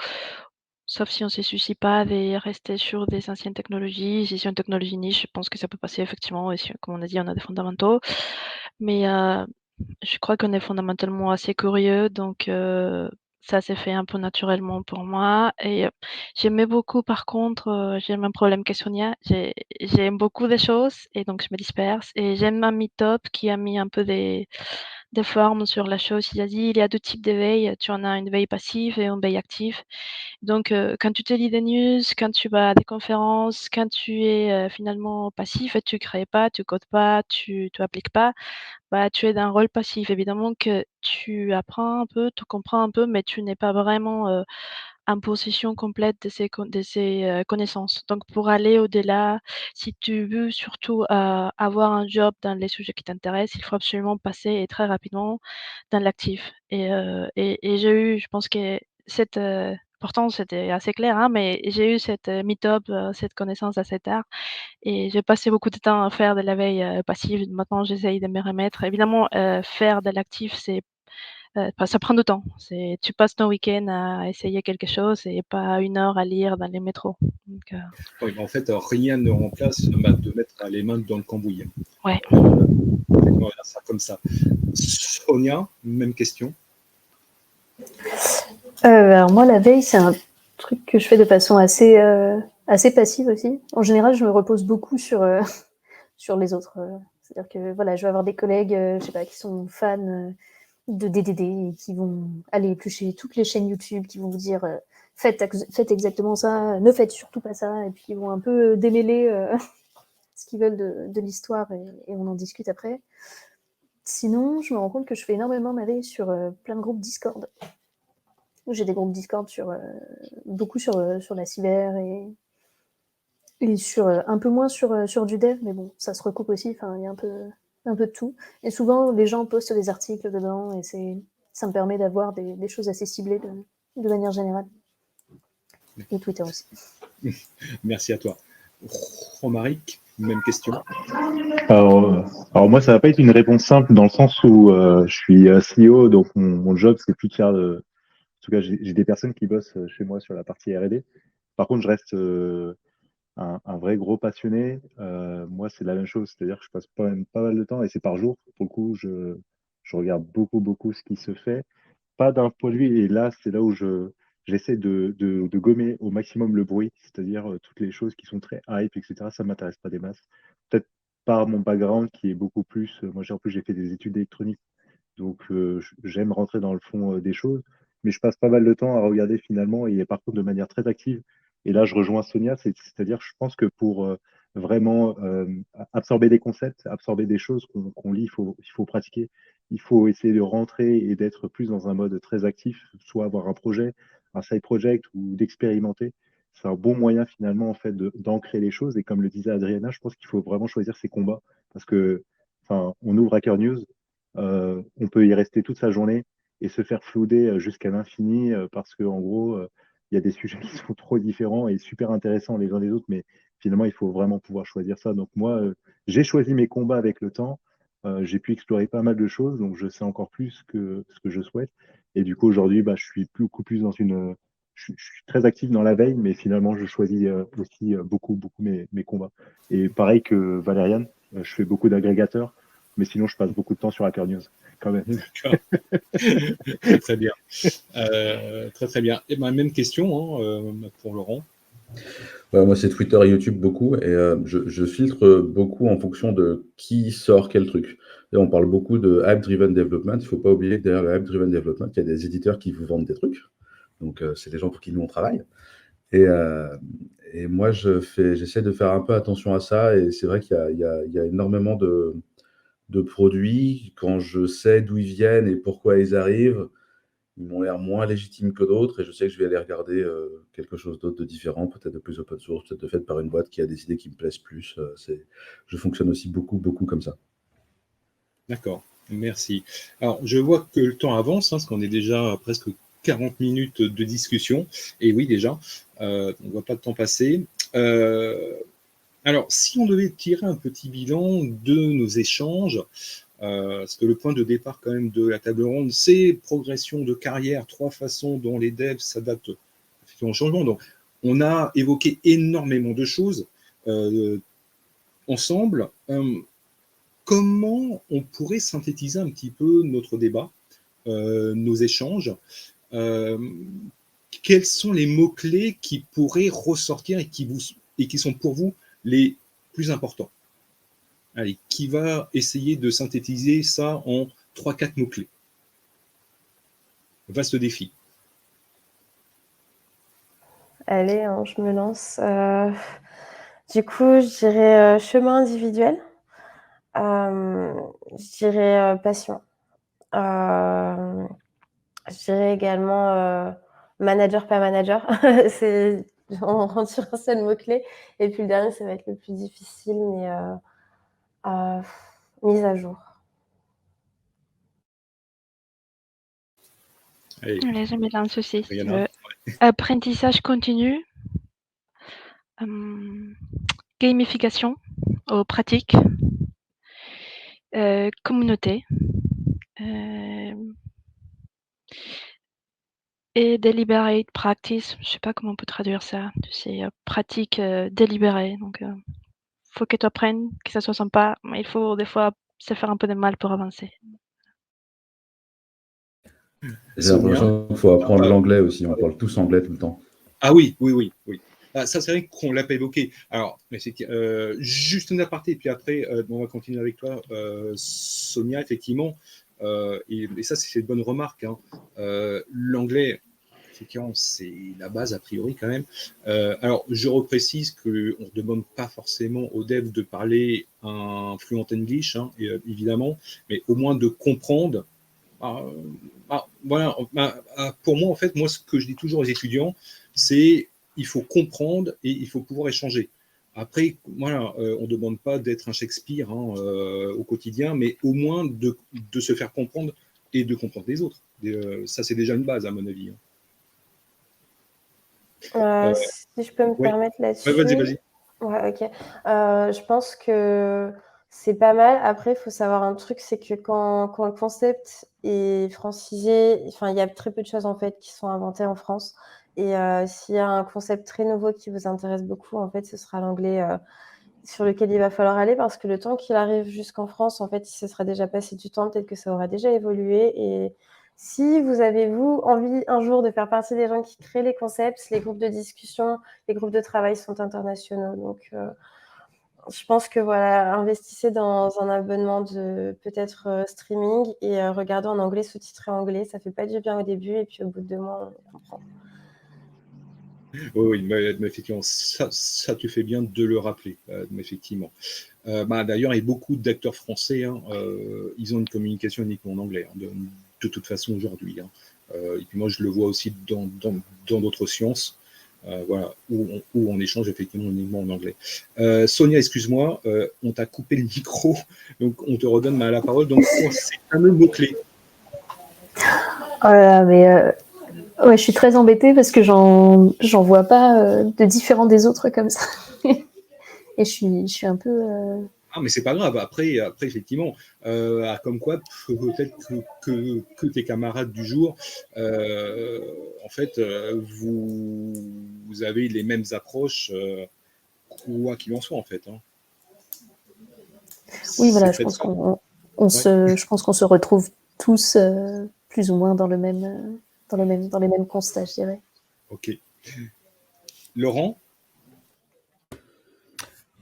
sauf si on ne se soucie pas de rester sur des anciennes technologies. Si c'est une technologie niche, je pense que ça peut passer effectivement et si comme on a dit, on a des fondamentaux. Mais, je crois qu'on est fondamentalement assez curieux donc, ça s'est fait un peu naturellement pour moi et j'aimais beaucoup par contre, j'ai le même problème que Sonia, j'aime beaucoup des choses et donc je me disperse et j'aime un meet-up qui a mis un peu des formes sur la chose. Il a dit: «Il y a 2 types d'éveil, tu en as une veille passive et une veille active». Donc, quand tu te lis des news, quand tu vas à des conférences, quand tu es, finalement passif et tu crées pas, tu codes pas, tu appliques pas, bah, tu es d'un rôle passif. Évidemment que tu apprends un peu, tu comprends un peu, mais tu n'es pas vraiment, en possession complète de ces, connaissances. Donc pour aller au-delà, si tu veux surtout, avoir un job dans les sujets qui t'intéressent, il faut absolument passer et très rapidement dans l'actif et j'ai eu je pense que cette, pourtant c'était assez clair, hein, mais j'ai eu cette, meet-up, cette connaissance assez tard et j'ai passé beaucoup de temps à faire de la veille, passive. Maintenant, j'essaye de me remettre. Évidemment, faire de l'actif, c'est, bah, ça prend du temps. C'est tu passes ton week-end à essayer quelque chose et pas 1 heure à lire dans les métros. Donc, Oui, en fait, rien ne remplace de mettre les mains dans le cambouis. ouais. On va dire ça comme ça. Sonia, même question. Alors moi, la veille, c'est un truc que je fais de façon assez passive aussi. En général, je me repose beaucoup sur les autres. C'est-à-dire que voilà, je vais avoir des collègues, je sais pas, qui sont fans de DDD et qui vont aller éplucher toutes les chaînes YouTube, qui vont vous dire faites exactement ça, ne faites surtout pas ça, et puis ils vont un peu démêler ce qu'ils veulent de l'histoire et on en discute après. Sinon, je me rends compte que je fais énormément ma veille sur plein de groupes Discord. J'ai des groupes Discord beaucoup sur la cyber et sur un peu moins sur du dev, mais bon, ça se recoupe aussi. Enfin, il y a un peu de tout. Et souvent, les gens postent des articles dedans et ça me permet d'avoir des choses assez ciblées de manière générale. Et Twitter aussi. Merci à toi. Romaric, même question. Alors moi, ça va pas être une réponse simple dans le sens où je suis CEO, donc mon job, c'est plus de faire de... En tout cas, j'ai des personnes qui bossent chez moi sur la partie R&D. Par contre, je reste un vrai gros passionné. Moi, c'est la même chose, c'est-à-dire que je passe pas mal de temps, et c'est par jour. Pour le coup, je regarde beaucoup ce qui se fait. Pas d'un point de vue, et là, c'est là où j'essaie de gommer au maximum le bruit, c'est-à-dire toutes les choses qui sont très hype, etc. Ça m'intéresse pas des masses. Peut-être par mon background qui est beaucoup plus. Moi, en plus, j'ai fait des études d'électronique, donc j'aime rentrer dans le fond des choses, mais je passe pas mal de temps à regarder finalement, et par contre de manière très active. Et là, je rejoins Sonia, c'est-à-dire, je pense que pour vraiment absorber des concepts, absorber des choses qu'on lit, il faut pratiquer. Il faut essayer de rentrer et d'être plus dans un mode très actif, soit avoir un projet, un side project ou d'expérimenter. C'est un bon moyen finalement en fait d'ancrer les choses. Et comme le disait Adriana, je pense qu'il faut vraiment choisir ses combats parce que, enfin, on ouvre Hacker News, on peut y rester toute sa journée et se faire flouder jusqu'à l'infini parce qu'en gros, il y a des sujets qui sont trop différents et super intéressants les uns des autres, mais finalement, il faut vraiment pouvoir choisir ça. Donc moi, j'ai choisi mes combats avec le temps. J'ai pu explorer pas mal de choses, donc je sais encore plus que ce que je souhaite. Et du coup, aujourd'hui, bah, je suis beaucoup plus dans une... Je suis très actif dans la veille, mais finalement, je choisis aussi beaucoup mes combats. Et pareil que Valériane, je fais beaucoup d'agrégateurs, mais sinon, je passe beaucoup de temps sur Hacker News, quand même. D'accord. Très bien. Très bien. Et ben, même question pour Laurent. Moi, c'est Twitter et YouTube beaucoup, et je filtre beaucoup en fonction de qui sort quel truc. Et on parle beaucoup de hype-driven development. Il ne faut pas oublier que derrière le hype-driven development, il y a des éditeurs qui vous vendent des trucs. Donc, c'est des gens pour qui nous on travaille. Et moi, j'essaie de faire un peu attention à ça. Et c'est vrai qu'il y a énormément de produits. Quand je sais d'où ils viennent et pourquoi ils arrivent, ils m'ont l'air moins légitimes que d'autres, et je sais que je vais aller regarder quelque chose d'autre de différent, peut-être de plus open source, peut-être de fait par une boîte qui a des idées qui me plaisent plus. Je fonctionne aussi beaucoup comme ça. D'accord. Merci. Alors, je vois que le temps avance, parce qu'on est déjà à presque 40 minutes de discussion. Et oui, déjà, on ne voit pas le temps passer. Alors, si on devait tirer un petit bilan de nos échanges, parce que le point de départ quand même de la table ronde, c'est progression de carrière, 3 façons dont les devs s'adaptent au changement. Donc, on a évoqué énormément de choses ensemble. Comment on pourrait synthétiser un petit peu notre débat, nos échanges? Quels sont les mots-clés qui pourraient ressortir et qui sont pour vous les plus importants? Allez, qui va essayer de synthétiser ça en 3-4 mots-clés? Vaste défi. Allez, hein, je me lance. Du coup, je dirais chemin individuel. Je dirais passion. Je dirais également manager, pas manager. On rentre sur un seul mot-clé. Et puis le dernier, ça va être le plus difficile, mais mise à jour. Allez, je me lance aussi. Si tu Rihanna. veux. Apprentissage continu, gamification aux pratiques, communauté, et deliberate practice. Je sais pas comment on peut traduire ça. C'est pratique délibérée. Donc, faut que tu apprennes, que ça soit sympa, mais il faut des fois se faire un peu de mal pour avancer. J'ai l'impression qu'il faut apprendre l'anglais aussi. On parle tous anglais tout le temps. Ah oui. Ah, ça, c'est vrai qu'on ne l'a pas évoqué. Alors, mais c'est juste une aparté, puis après, on va continuer avec toi, Sonia, effectivement. Et ça, c'est une bonne remarque. Hein. L'anglais, effectivement, c'est la base a priori quand même. Alors, je reprécise qu'on ne demande pas forcément aux devs de parler un fluent English, hein, évidemment, mais au moins de comprendre. Voilà. Pour moi, en fait, ce que je dis toujours aux étudiants, c'est il faut comprendre et il faut pouvoir échanger. Après, voilà, on ne demande pas d'être un Shakespeare au quotidien, mais au moins de se faire comprendre et de comprendre les autres. Ça, c'est déjà une base, à mon avis. Si je peux me permettre là-dessus. Vas-y. Ouais, ok. Je pense que c'est pas mal. Après, il faut savoir un truc, c'est que quand le concept est francisé, enfin, il y a très peu de choses en fait qui sont inventées en France. Et s'il y a un concept très nouveau qui vous intéresse beaucoup, en fait, ce sera l'anglais sur lequel il va falloir aller, parce que le temps qu'il arrive jusqu'en France, en fait, il se sera déjà passé du temps, peut-être que ça aura déjà évolué. Et si vous avez, vous, envie un jour de faire partie des gens qui créent les concepts, les groupes de discussion, les groupes de travail sont internationaux. Donc, je pense que voilà, investissez dans un abonnement de peut-être streaming et regardez en anglais, sous-titré anglais. Ça fait pas du bien au début et puis au bout de 2 mois, on comprend. Oui, mais effectivement, ça tu fais bien de le rappeler, effectivement. D'ailleurs, il y a beaucoup d'acteurs français, ils ont une communication uniquement en anglais, de toute façon aujourd'hui. Et puis moi, je le vois aussi dans d'autres sciences, voilà, où on échange effectivement uniquement en anglais. Sonia, excuse-moi, on t'a coupé le micro, donc on te redonne la parole. Donc, c'est un mot-clé. Ouais, je suis très embêtée parce que j'en vois pas de différent des autres comme ça. Et je suis un peu... Ah, mais c'est pas grave. Après effectivement, comme quoi, peut-être que tes camarades du jour, en fait, vous avez les mêmes approches, quoi qu'il en soit, en fait. Hein. Oui, voilà, je pense qu'on se retrouve tous plus ou moins dans les mêmes constats, je dirais. Ok. Laurent?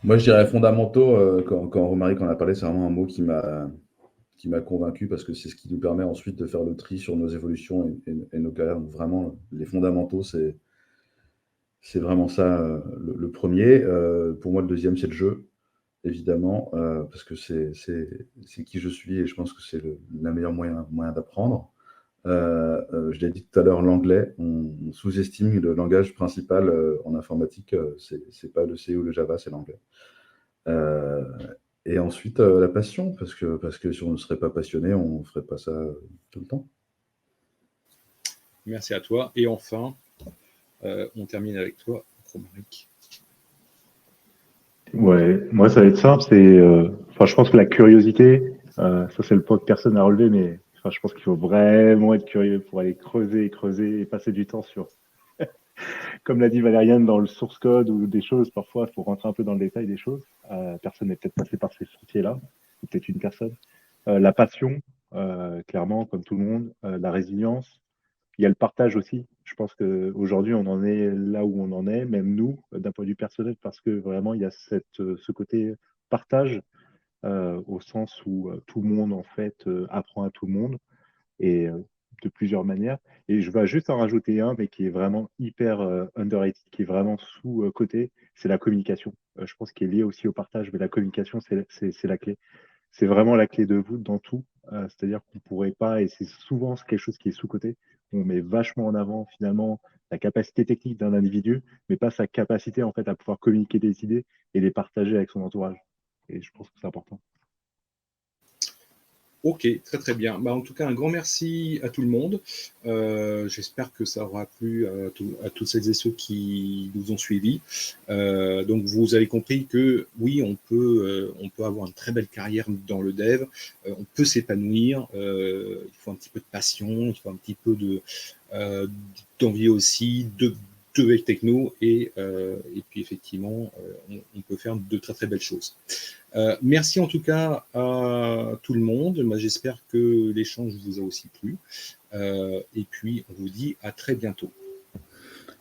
Moi, je dirais fondamentaux. Quand Romaric en a parlé, c'est vraiment un mot qui m'a convaincu parce que c'est ce qui nous permet ensuite de faire le tri sur nos évolutions et nos carrières. Donc vraiment, les fondamentaux, c'est vraiment ça le premier. Pour moi, le deuxième, c'est le jeu, évidemment, parce que c'est qui je suis et je pense que c'est le meilleur moyen d'apprendre. Je l'ai dit tout à l'heure, l'anglais, on sous-estime le langage principal en informatique, c'est pas le C ou le Java, c'est l'anglais. Et ensuite, la passion, parce que si on ne serait pas passionné, on ne ferait pas ça tout le temps. Merci à toi. Et enfin, on termine avec toi, Romaric. Ouais, moi ça va être simple, enfin, je pense que la curiosité, ça c'est le point que personne n'a relevé, mais enfin, je pense qu'il faut vraiment être curieux pour aller creuser et passer du temps sur, comme l'a dit Valériane, dans le source code ou des choses, parfois il faut rentrer un peu dans le détail des choses. Personne n'est peut-être passé par ces sentiers-là, ou peut-être une personne. La passion, clairement, comme tout le monde, la résilience. Il y a le partage aussi. Je pense qu'aujourd'hui, on en est là où on en est, même nous, d'un point de vue personnel, parce que vraiment, il y a ce côté partage au sens où tout le monde, en fait, apprend à tout le monde et de plusieurs manières. Et je vais juste en rajouter un, mais qui est vraiment hyper underrated, qui est vraiment sous-coté, c'est la communication. Je pense qu'il est lié aussi au partage, mais la communication, c'est la clé. C'est vraiment la clé de voûte dans tout. C'est-à-dire qu'on ne pourrait pas, et c'est souvent quelque chose qui est sous-coté, on met vachement en avant finalement la capacité technique d'un individu, mais pas sa capacité en fait à pouvoir communiquer des idées et les partager avec son entourage. Et je pense que c'est important. Ok, très très bien. Bah, en tout cas, un grand merci à tout le monde. J'espère que ça aura plu à toutes celles et ceux qui nous ont suivis. Donc, vous avez compris que oui, on peut avoir une très belle carrière dans le dev. On peut s'épanouir. Il faut un petit peu de passion, il faut un petit peu d'envie aussi, de veille techno et puis effectivement, on peut faire de très très belles choses. Merci en tout cas à tout le monde. Moi, j'espère que l'échange vous a aussi plu. Et puis, on vous dit à très bientôt.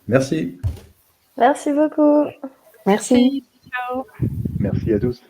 Merci. Merci beaucoup. Merci. Ciao. Merci à tous.